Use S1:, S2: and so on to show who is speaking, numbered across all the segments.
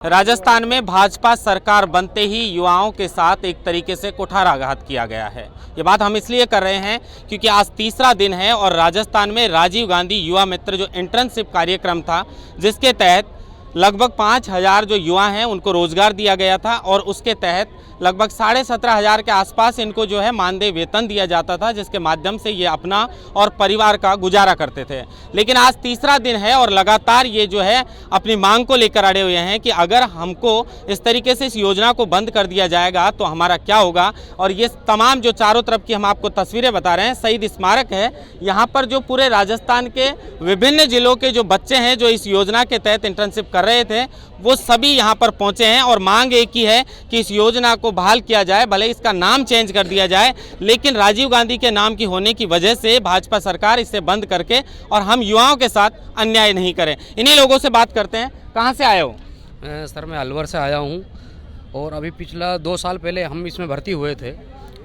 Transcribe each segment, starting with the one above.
S1: राजस्थान में भाजपा सरकार बनते ही युवाओं के साथ एक तरीके से कुठाराघात किया गया है। ये बात हम इसलिए कर रहे हैं क्योंकि आज तीसरा दिन है और राजस्थान में राजीव गांधी युवा मित्र जो इंटर्नशिप कार्यक्रम था, जिसके तहत लगभग 5,000 जो युवा हैं उनको रोजगार दिया गया था और उसके तहत लगभग 17,500 के आसपास इनको जो है मानदेय वेतन दिया जाता था, जिसके माध्यम से ये अपना और परिवार का गुजारा करते थे। लेकिन आज तीसरा दिन है और लगातार ये जो है अपनी मांग को लेकर अड़े हुए हैं कि अगर हमको इस तरीके से इस योजना को बंद कर दिया जाएगा तो हमारा क्या होगा। और ये तमाम जो चारों तरफ की हम आपको तस्वीरें बता रहे हैं, शहीद स्मारक है, यहाँ पर जो पूरे राजस्थान के विभिन्न जिलों के जो बच्चे हैं जो इस योजना के तहत इंटर्नशिप कर रहे थे, वो सभी यहाँ पर पहुँचे हैं और मांग एक ही है कि इस योजना को बहाल किया जाए, भले इसका नाम चेंज कर दिया जाए, लेकिन राजीव गांधी के नाम की होने की वजह से भाजपा सरकार इसे बंद करके और हम युवाओं के साथ अन्याय नहीं करें। इन्हीं लोगों से बात करते हैं। कहाँ से आए हो?
S2: सर मैं अलवर से आया हूँ और अभी पिछला 2 साल पहले हम इसमें भर्ती हुए थे।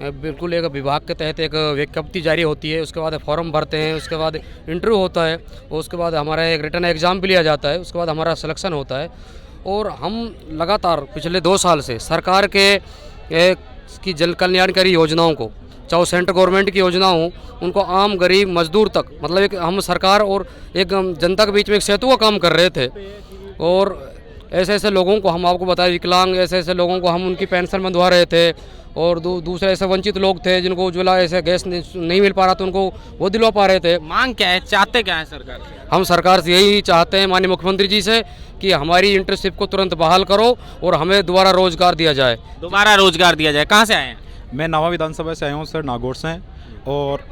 S2: बिल्कुल एक विभाग के तहत एक विज्ञप्ति जारी होती है, उसके बाद फॉर्म भरते हैं, उसके बाद इंटरव्यू होता है, उसके बाद हमारा एक रिटर्न एग्ज़ाम भी लिया जाता है, उसके बाद हमारा सिलेक्शन होता है। और हम लगातार पिछले 2 साल से सरकार के की जन कल्याणकारी योजनाओं को, चाहे सेंट्रल गवर्नमेंट की योजना हो, उनको आम गरीब मजदूर तक, मतलब एक हम सरकार और एक जनता के बीच में एक सेतु का काम कर रहे थे। और ऐसे ऐसे लोगों को हम आपको बताएं, विकलांग ऐसे ऐसे लोगों को हम उनकी पेंशन बंधवा रहे थे और दूसरे ऐसे वंचित लोग थे जिनको उज्ज्वला ऐसे गैस नहीं मिल पा रहा था, उनको वो दिलवा पा रहे थे।
S1: मांग क्या है, चाहते क्या है सरकार से?
S2: हम सरकार से यही चाहते हैं, माननीय मुख्यमंत्री जी से, कि हमारी इंटर्नशिप को तुरंत बहाल करो और हमें दोबारा रोजगार दिया जाए।
S1: दोबारा रोजगार दिया जाए। कहाँ से आए हैं?
S3: मैं नावा विधानसभा से आया हूँ सर, नागौर से। और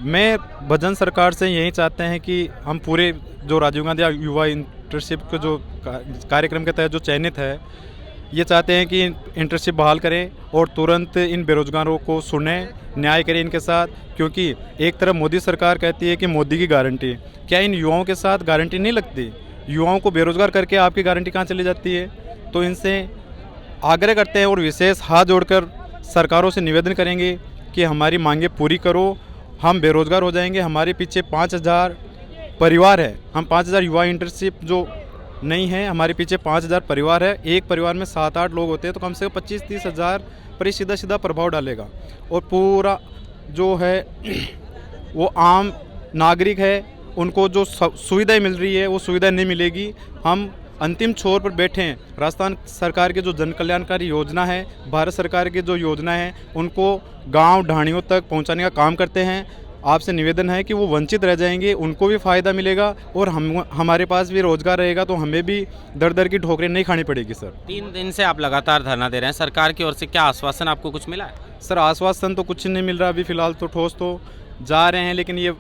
S3: मैं भजन सरकार से यही चाहते हैं कि हम पूरे जो राजीव गांधी युवा इंटर्नशिप के जो कार्यक्रम के तहत जो चयनित है, ये चाहते हैं कि इंटर्नशिप बहाल करें और तुरंत इन बेरोजगारों को सुनें, न्याय करें इनके साथ। क्योंकि एक तरफ मोदी सरकार कहती है कि मोदी की गारंटी, क्या इन युवाओं के साथ गारंटी नहीं लगती? युवाओं को बेरोजगार करके आपकी गारंटी कहाँ चली जाती है? तो इनसे आग्रह करते हैं और विशेष हाथ जोड़कर सरकारों से निवेदन करेंगे कि हमारी मांगें पूरी करो, हम बेरोजगार हो जाएंगे। हमारे पीछे 5,000 परिवार है, हम 5,000 युवा इंटर्नशिप जो नहीं है, हमारे पीछे 5,000 परिवार है। एक परिवार में 7-8 लोग होते हैं, तो कम से कम 25-30 हज़ार पर सीधा प्रभाव डालेगा। और पूरा जो है वो आम नागरिक है, उनको जो सुविधाएं मिल रही है वो सुविधाएं नहीं मिलेगी। हम अंतिम छोर पर बैठे हैं। राजस्थान सरकार के जो जन कल्याणकारी योजना है, भारत सरकार की जो योजना है, उनको गांव ढाणियों तक पहुंचाने का काम करते हैं। आपसे निवेदन है कि वो वंचित रह जाएंगे, उनको भी फ़ायदा मिलेगा और हमारे पास भी रोज़गार रहेगा, तो हमें भी दर दर की ठोकरें नहीं खानी पड़ेगी। सर
S1: 3 दिन से आप लगातार धरना दे रहे हैं, सरकार की ओर से क्या आश्वासन आपको कुछ मिला है?
S3: सर आश्वासन तो कुछ नहीं मिल रहा अभी फ़िलहाल, तो ठोस तो जा रहे हैं। लेकिन ये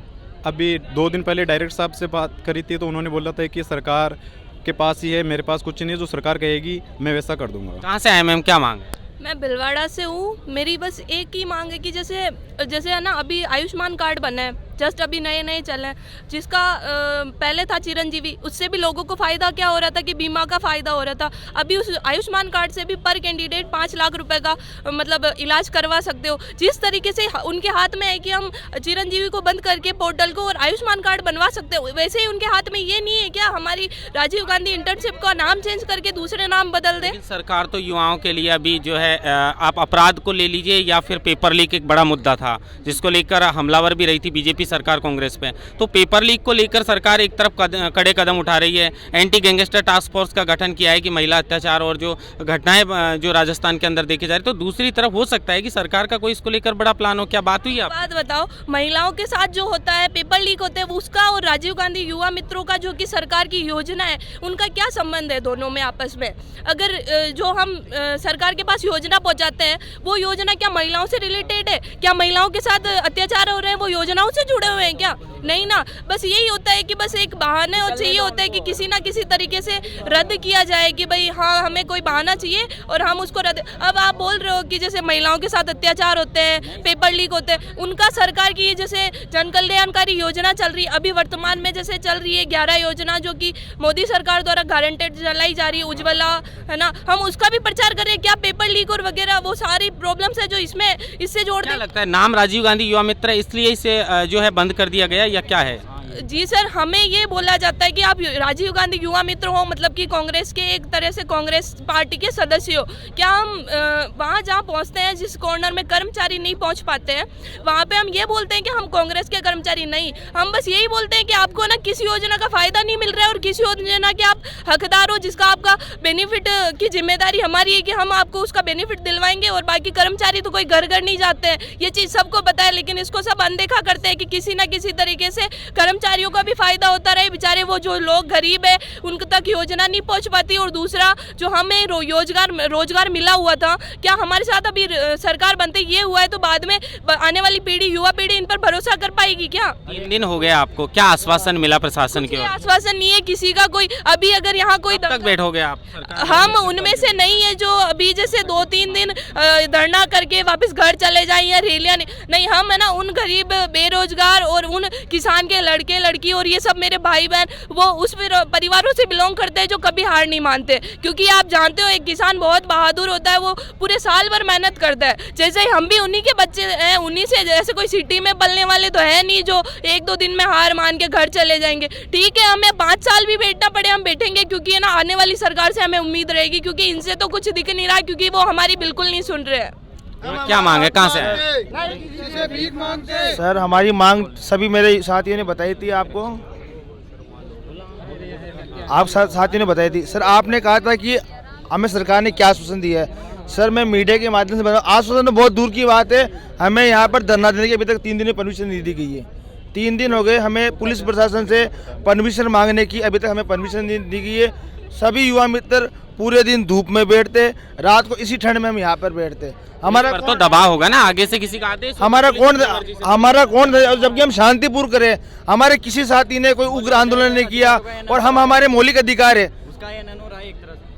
S3: अभी 2 दिन पहले डायरेक्टर साहब से बात करी थी, तो उन्होंने बोला था कि सरकार के पास ही है, मेरे पास कुछ नहीं है, जो सरकार कहेगी मैं वैसा कर दूंगा।
S1: कहाँ से आए मैम, क्या मांग?
S4: मैं भिलवाड़ा से हूँ। मेरी बस एक ही मांग है कि जैसे है ना, अभी आयुष्मान कार्ड बना है, जस्ट अभी नए चले हैं, जिसका पहले था चिरंजीवी, उससे भी लोगों को फ़ायदा क्या हो रहा था कि बीमा का फ़ायदा हो रहा था। अभी उस आयुष्मान कार्ड से भी पर कैंडिडेट 5 लाख रुपए का मतलब इलाज करवा सकते हो। जिस तरीके से उनके हाथ में है कि हम चिरंजीवी को बंद करके पोर्टल को और आयुष्मान कार्ड बनवा सकते हो, वैसे ही उनके हाथ में ये नहीं है क्या हमारी राजीव गांधी इंटर्नशिप का नाम चेंज करके दूसरे नाम बदल दे।
S1: सरकार तो युवाओं के लिए अभी जो है, आप अपराध को ले लीजिए या फिर पेपर लीक एक बड़ा मुद्दा था जिसको लेकर हमलावर भी रही थी बीजेपी सरकार कांग्रेस पे। तो पेपर लीक को लेकर सरकार एक तरफ कड़े कदम उठा रही है, एंटी गैंगस्टर टास्क फोर्स का गठन किया है कि महिला अत्याचार और जो घटनाएं जो राजस्थान के अंदर देखी जा रही, तो दूसरी तरफ हो सकता है कि सरकार का कोई इसको लेकर बड़ा प्लान हो। क्या बात हुई? आप
S4: बात बताओ, महिलाओं के साथ जो होता है, पेपर लीक होते हैं, उसका और राजीव गांधी युवा मित्रों का जो कि सरकार की योजना है, उनका क्या संबंध है दोनों में आपस में? अगर जो हम सरकार के पास योजना पहुंचाते हैं, वो योजना क्या महिलाओं से रिलेटेड है? क्या महिलाओं के साथ अत्याचार हो रहे हैं वो योजनाओं से जुड़े हुए हैं क्या? नहीं ना। बस यही होता है कि बस एक बहाने और चाहिए होता है कि किसी ना किसी तरीके से रद्द किया जाए कि भाई हाँ, हमें कोई बहाना चाहिए और हम उसको रद्द। अब आप बोल रहे हो कि जैसे महिलाओं के साथ अत्याचार होते हैं, पेपर लीक होते हैं, उनका सरकार की जैसे जन कल्याणकारी योजना चल रही है, अभी वर्तमान में जैसे चल रही है 11 योजना जो कि मोदी सरकार द्वारा गारंटेड चलाई जा रही है, उज्ज्वला है ना, हम उसका भी प्रचार कर रहे हैं। क्या पेपर लीक और वगैरह वो सारी प्रॉब्लम्स है जो इससे जोड़
S1: क्या लगता है नाम राजीव गांधी युवा मित्र है इसलिए इसे जो है बंद कर दिया गया या क्या है?
S4: जी सर, हमें ये बोला जाता है कि आप राजीव गांधी युवा मित्र हो, मतलब कि कांग्रेस के एक तरह से कांग्रेस पार्टी के सदस्य हो। क्या हम वहाँ जहाँ पहुँचते हैं जिस कॉर्नर में कर्मचारी नहीं पहुँच पाते हैं, वहाँ पे हम ये बोलते हैं कि हम कांग्रेस के कर्मचारी नहीं, हम बस यही बोलते हैं कि आपको ना किसी योजना का फायदा नहीं मिल रहा है और किसी योजना के आप हकदार हो जिसका आपका बेनिफिट की जिम्मेदारी हमारी है कि हम आपको उसका बेनिफिट दिलवाएंगे। और बाकी कर्मचारी तो कोई घर घर नहीं जाते हैं, ये चीज़ सबको पता है, लेकिन इसको सब अनदेखा करते हैं कि किसी ना किसी तरीके से कर्मचारियों का भी फायदा होता रहे। बेचारे वो जो लोग गरीब है उन तक योजना नहीं पहुंच पाती। और दूसरा जो हमें रोजगार मिला हुआ था, क्या हमारे साथ अभी सरकार बनते ये हुआ है तो बाद में आने वाली पीढ़ी, युवा पीढ़ी इन पर भरोसा कर पाएगी क्या?
S1: 3 दिन हो गए आपको, क्या आश्वासन मिला प्रशासन की ओर?
S4: आश्वासन नहीं है किसी का कोई। अभी अगर यहाँ कोई
S1: तक बैठोगे आप?
S4: हम उनमें से नहीं है जो अभी जैसे 2-3 दिन धरना करके वापस घर चले जाएं या रैलियां नहीं, हम है ना उन गरीब बेरोजगार और उन किसान के लड़के लड़की और ये सब मेरे भाई बहन वो उस परिवारों से बिलोंग करते हैं जो कभी हार नहीं मानते। क्योंकि आप जानते हो एक किसान बहुत बहादुर होता है, वो पूरे साल भर मेहनत करता है। जैसे हम भी उन्हीं के बच्चे हैं, उन्हीं से, जैसे कोई सिटी में पलने वाले तो है नहीं जो 1-2 दिन में हार मान के घर चले जाएंगे। ठीक है, हमें 5 साल भी बैठना पड़े हम बैठेंगे, क्योंकि है ना आने वाली सरकार से हमें उम्मीद रहेगी, क्योंकि इनसे तो कुछ दिख नहीं रहा, क्योंकि वो हमारी बिल्कुल नहीं सुन रहे हैं।
S1: क्या मांग है, कहाँ से है?
S5: सर हमारी मांग सभी मेरे साथियों ने बताई थी, आपको आप साथियों ने बताई थी। सर आपने कहा था कि हमें सरकार ने क्या आश्वासन दिया है। सर मैं मीडिया के माध्यम से बता, आश्वासन तो बहुत दूर की बात है, हमें यहाँ पर धरना देने की अभी तक 3 दिन में परमिशन नहीं दी गई है। 3 दिन हो गए हमें पुलिस प्रशासन से परमिशन मांगने की, अभी तक हमें परमिशन नहीं दी गई है। सभी युवा मित्र पूरे दिन धूप में बैठते, रात को इसी ठंड में हम यहाँ पर बैठते। हमारा
S1: तो दबाव होगा ना आगे से किसी का आदेश?
S5: हमारा कौन जबकि हम शांतिपूर्ण करें, हमारे किसी साथी ने कोई उग्र आंदोलन नहीं किया और हम हमारे मौलिक अधिकार है,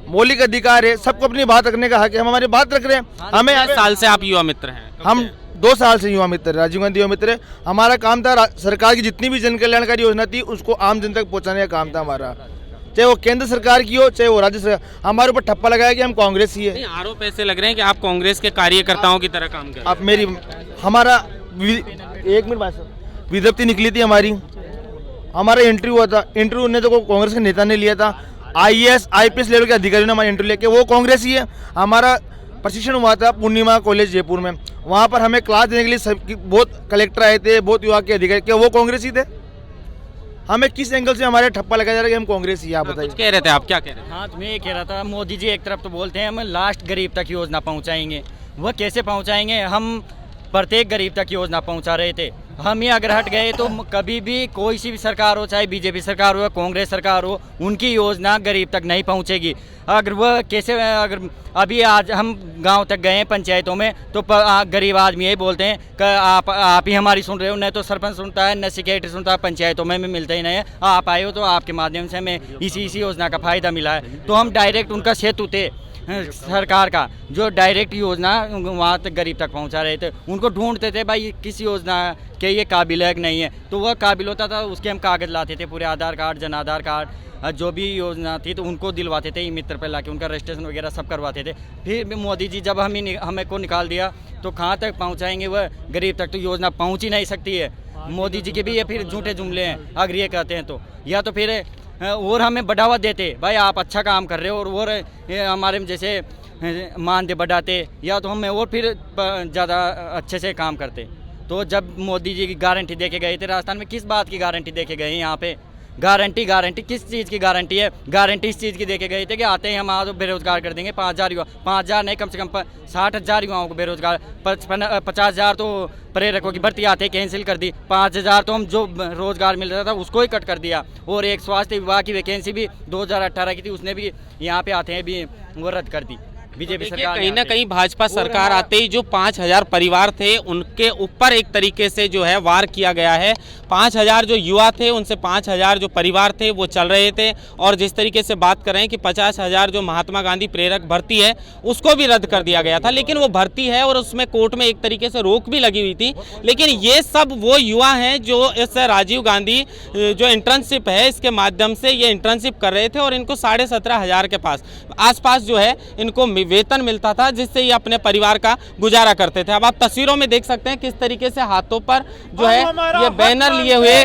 S5: मौलिक अधिकार है, सबको अपनी बात रखने का हक है, हम हमारी बात रख रहे हैं। हमें
S1: 10 साल से आप युवा मित्र हैं?
S5: हम 2 साल से युवा मित्र, राजीव गांधी युवा मित्र। हमारा काम था सरकार की जितनी भी जन कल्याणकारी योजना थी उसको आम जन तक पहुंचाने का काम था हमारा, चाहे वो केंद्र सरकार की हो चाहे वो राज्य सरकार। हमारे ऊपर ठप्पा लगाया कि हम कांग्रेस ही है।
S1: आरोप ऐसे लग रहे हैं कि आप कांग्रेस के कार्यकर्ताओं की तरह काम कर रहे हैं।
S5: आप मेरी हमारा 1 मिनट बात, विज्ञप्ति निकली थी हमारी, हमारा इंटरव्यू हुआ था, इंटरव्यू ने तो कांग्रेस के नेता ने लिया था, IAS IPS लेवल के अधिकारियों ने हमारा इंटरव्यू लेके, वो कांग्रेस ही है। हमारा प्रशिक्षण हुआ था पूर्णिमा कॉलेज जयपुर में, वहाँ पर हमें क्लास देने के लिए सब बहुत कलेक्टर आए थे, बहुत विभाग के अधिकारी, क्या वो कांग्रेस ही थे? हमें किस एंगल से हमारे ठप्पा लगाया जा रहा है कि हम कांग्रेस ही? आप बताइए।
S1: कुछ कह रहे थे आप, क्या कह रहे थे?
S6: हाँ, तो मैं ये कह रहा था, मोदी जी एक तरफ तो बोलते हैं हम लास्ट गरीब तक योजना पहुंचाएंगे, वह कैसे पहुंचाएंगे? हम प्रत्येक गरीब तक योजना पहुंचा रहे थे। हम ये अगर हट गए तो कभी भी कोई सी भी सरकार हो, चाहे बीजेपी सरकार हो या कांग्रेस सरकार हो, उनकी योजना गरीब तक नहीं पहुंचेगी। अगर वह कैसे, अगर अभी आज हम गांव तक गए हैं पंचायतों में तो गरीब आदमी यही बोलते हैं कि आप ही हमारी सुन रहे हो, न तो सरपंच सुनता है न सेक्रेटरी सुनता है, पंचायतों में मिलते ही नहीं है। आप आए हो तो आपके माध्यम से हमें इसी योजना का फ़ायदा मिला है, तो हम डायरेक्ट उनका सेतु थे सरकार का, जो डायरेक्ट योजना वहाँ तक गरीब तक पहुँचा रहे थे। उनको ढूंढते थे भाई किस योजना के ये काबिल है कि नहीं है, तो वह काबिल होता था, उसके हम कागज़ लाते थे, पूरे आधार कार्ड, जन आधार कार्ड, जो भी योजना थी तो उनको दिलवाते थे, ई मित्र पे लाके उनका रजिस्ट्रेशन वगैरह सब करवाते थे। फिर मोदी जी जब हमें को निकाल दिया तो कहाँ तक पहुँचाएंगे? वह गरीब तक तो योजना पहुँच ही नहीं सकती है। मोदी जी के भी ये फिर झूठे जुमले हैं अगर ये कहते हैं तो, या तो फिर और हमें बढ़ावा देते, भाई आप अच्छा काम कर रहे हो और हमारे जैसे मानदेय बढ़ाते, या तो हमें और फिर ज़्यादा अच्छे से काम करते। तो जब मोदी जी की गारंटी दे के गए थे राजस्थान में, किस बात की गारंटी दे के गए हैं यहाँ पे? गारंटी किस चीज़ की गारंटी है? गारंटी इस चीज़ की दे के गए थे कि आते हैं हम आज बेरोजगार कर देंगे 5000 युवा, 5000 नहीं कम से कम 60,000 युवाओं को बेरोजगार, 50,000 तो प्रेरकों की भर्ती आते कैंसिल कर दी, 5,000 तो हम जो रोजगार मिल रहा था उसको ही कट कर दिया, और एक स्वास्थ्य विभाग की वैकेंसी भी 2018 की थी उसने भी यहाँ पे आते हैं भी वो रद्द कर दी बीजेपी सरकार।
S1: कहीं ना कहीं भाजपा सरकार आते ही जो 5,000 परिवार थे उनके ऊपर एक तरीके से जो है वार किया गया है। 5,000 जो युवा थे उनसे 5,000 जो परिवार थे वो चल रहे थे, और जिस तरीके से बात कर रहे हैं कि 50,000 जो महात्मा गांधी प्रेरक भर्ती है उसको भी रद्द कर दिया गया था, लेकिन वो भर्ती है और उसमें कोर्ट में एक तरीके से रोक भी लगी हुई थी। लेकिन ये सब वो युवा हैं जो इस राजीव गांधी जो इंटर्नशिप है इसके माध्यम से ये इंटर्नशिप कर रहे थे, और इनको 17,500 के आसपास जो है इनको वेतन मिलता था जिससे ये अपने परिवार का गुजारा करते थे। अब आप तस्वीरों में देख सकते हैं किस तरीके से हाथों पर जो है ये बैनर लिए हुए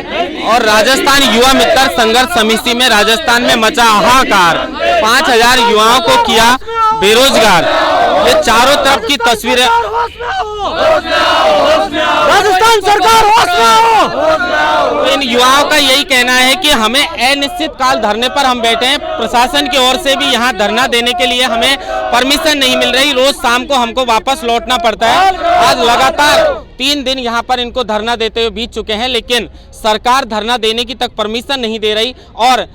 S1: और राजस्थान युवा मित्र संघर्ष समिति में राजस्थान में मचा हाहाकार, 5000 युवाओं को किया बेरोजगार। ये चारों तरफ की तस्वीरें,
S7: राजस्थान सरकार होश में हो।
S1: इन युवाओं का यही कहना है कि हमें अनिश्चित काल धरने पर हम बैठे हैं, प्रशासन की ओर से भी यहाँ धरना देने के लिए हमें परमिशन नहीं मिल रही, रोज शाम को हमको वापस लौटना पड़ता है। आज लगातार 3 दिन यहाँ पर इनको धरना देते हुए बीत चुके हैं, लेकिन सरकार धरना देने की तक परमिशन नहीं दे रही और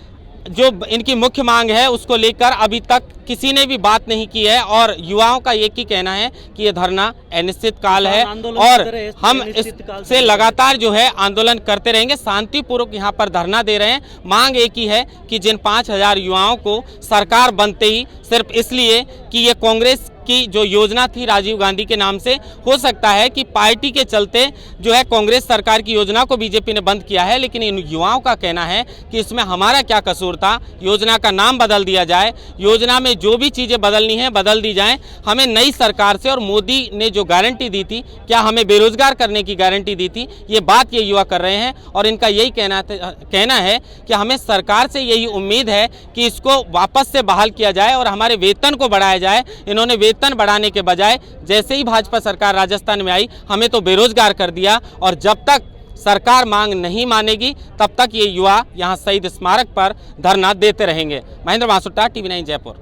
S1: जो इनकी मुख्य मांग है उसको लेकर अभी तक किसी ने भी बात नहीं की है। और युवाओं का एक ही कहना है कि ये धरना अनिश्चित काल है और हम इससे लगातार जो है आंदोलन करते रहेंगे, शांतिपूर्वक यहाँ पर धरना दे रहे हैं। मांग एक ही है कि जिन 5000 युवाओं को सरकार बनते ही सिर्फ इसलिए कि ये कांग्रेस की जो योजना थी राजीव गांधी के नाम से, हो सकता है कि पार्टी के चलते जो है कांग्रेस सरकार की योजना को बीजेपी ने बंद किया है, लेकिन इन युवाओं का कहना है कि इसमें हमारा क्या कसूर था। योजना का नाम बदल दिया जाए, योजना में जो भी चीज़ें बदलनी है बदल दी जाएं। हमें नई सरकार से और मोदी ने जो गारंटी दी थी, क्या हमें बेरोजगार करने की गारंटी दी थी, ये बात ये युवा कर रहे हैं। और इनका यही कहना है कि हमें सरकार से यही उम्मीद है कि इसको वापस से बहाल किया जाए और हमारे वेतन को बढ़ाया जाए। इन्होंने वेतन बढ़ाने के बजाय जैसे ही भाजपा सरकार राजस्थान में आई हमें तो बेरोजगार कर दिया, और जब तक सरकार मांग नहीं मानेगी तब तक ये युवा यहाँ शहीद स्मारक पर धरना देते रहेंगे। महेंद्र वासुट्टा, TV9 जयपुर।